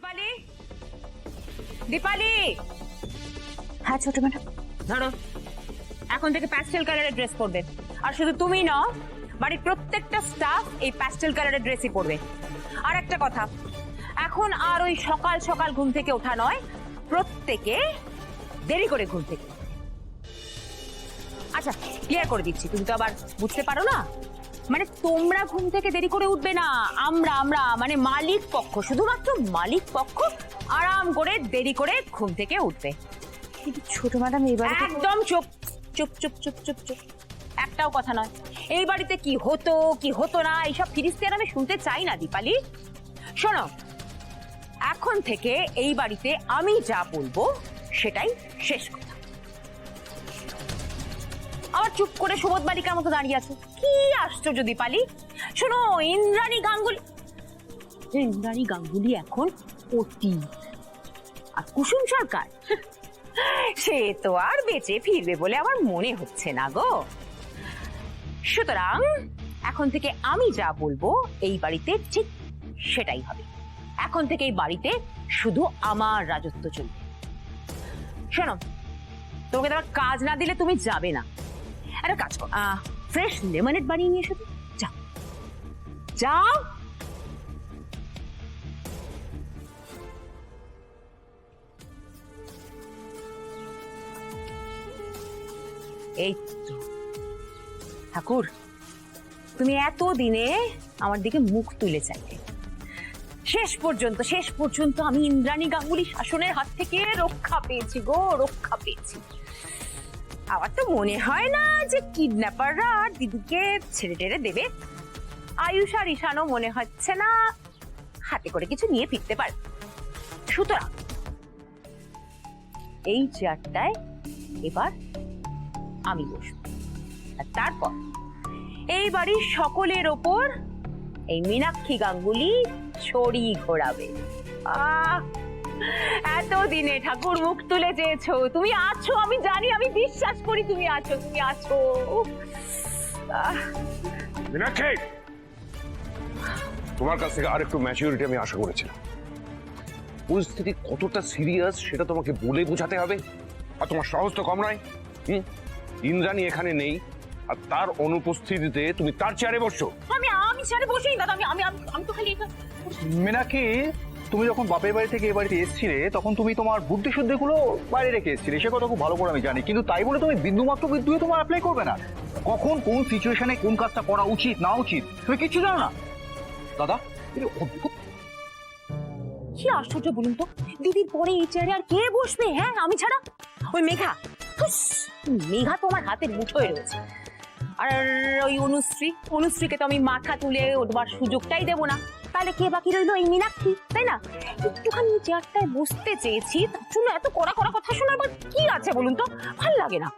দীপালি, দীপালি। হ্যাঁ ছোট ম্যাডাম। ধরো, এখন থেকে প্যাস্টেল কালারের ড্রেস পরবে। আর শুধু তুমি না, বাড়ির প্রত্যেকটা স্টাফ এই প্যাস্টেল কালারের ড্রেসই পরবে। আর একটা কথা, এখন আর ওই সকাল সকাল ঘুম থেকে ওঠা নয়, প্রত্যেকে দেরি করে ঘুম থেকে। আচ্ছা, ক্লিয়ার করে দিচ্ছি, তুমি তো আবার বুঝতে পারো না। মানে তোমরা ঘুম থেকে দেরি করে উঠবে না, আমরা আমরা মানে মালিক পক্ষ, শুধুমাত্র মালিক পক্ষ আরাম করে দেরি করে ঘুম থেকে উঠবে। কিন্তু ছোট ম্যাডাম এবার একদম চুপ চুপ চুপ চুপ চুপ চুপ, একটাও কথা নয়। এই বাড়িতে কি হতো কি হতো না এইসব ফিরিস্তি আর আমি শুনতে চাই না দীপালি। শোনো, এখন থেকে এই বাড়িতে আমি যা বলবো সেটাই শেষ কথা। আবার চুপ করে সুবোধ বালিকার মতো দাঁড়িয়ে আছো, কি আশ্চর্য দীপালি। শোনো, ইন্দ্রাণী গাঙ্গুলি এখন অতীত, আর কুসুম সরকার সে তো আর বেঁচে ফিরবে বলে আমার মনে হচ্ছে না গো। সুতরাং এখন থেকে আমি যা বলবো এই বাড়িতে ঠিক সেটাই হবে। এখন থেকে এই বাড়িতে শুধু আমার রাজত্ব চলবে। শোনো, তোমাকে তোমার কাজ না দিলে তুমি যাবে না। একটা কাজ করো, ফ্রেশ লেমনেড বানিয়ে নিয়ে এসো। যাও যাও। এই তো ঠাকুর, তুমি এত দিনে আমার দিকে মুখ তুলে চাইলে, শেষ পর্যন্ত আমি ইন্দ্রাণী গাঙ্গুলি শাসনের হাত থেকে রক্ষা পেয়েছি গো, রক্ষা পেয়েছি। আমার তো মনে হয় না যে কিডন্যাপাররা আর দিদিকে ছেড়ে টেড়ে দেবে। আয়ুষ আর ঈশানও মনে হচ্ছে না হাতে করে কিছু নিয়ে ফিরতে পারবে। সুতরাং এই চেয়ারটায় এবার আমি বসবো, আর তারপর এই বাড়ির সকলের ওপর এই মীনাক্ষী গাঙ্গুলি ছড়ি ঘোরাবে। এতদিনে ঠাকুর মুখ তুলে চেয়েছো, তুমি আছো, আমি জানি, আমি বিশ্বাস করি তুমি আছো, তুমি আছো। মীনাক্ষী, তোমার কাছ থেকে আর একটু ম্যাচুরিটি আমি আশা করেছিলাম। পরিস্থিতি কতটা সিরিয়াস সেটা তোমাকে বলে বোঝাতে হবে, আর তোমার সাহস তো কম নয়। ইন্দ্রাণী এখানে নেই, আর তার অনুপস্থিতিতে তুমি তার চেয়ারে বসছো। আমি চেয়ারে বসেই দাদা, আমি তো খালি এটা। মীনাক্ষী, তুমি যখন বাপের বাড়ি থেকে এই বাড়িতে এসেছিলে তখন তুমি তোমার বুদ্ধি শুদ্ধি গুলো বাইরে রেখে এসেছিলে, সে কথা খুব ভালো করে আমি জানি। কিন্তু তাই বলে তুমি বিন্দুমাত্র বিদ্যুৎ তোমার অ্যাপ্লাই করবে না। কখন কোন সিচুয়েশনে কোন কাজটা করা উচিত না উচিত তুমি কিচ্ছু জানো না। দাদা, এটা অদ্ভুত। কি আশ্চর্য বলুন তো, দিদির পরে এই চেয়ারে আর কে বসবে? হ্যাঁ, আমি ছাড়া। ওই মেঘা তো আমার হাতের মুঠোয় রয়েছে। আর ওই অনুশ্রীকে তো আমি মাথা তুলে উঠবার সুযোগটাই দেবো না। তাহলে কে বাকি রইলো? এই মীনাক্ষী, তাই না? একটুখানি চেয়ারটায় বসতে চেয়েছি, তার জন্য এত কড়া কথা শোনার কি আছে বলুন তো? ভাল লাগে না।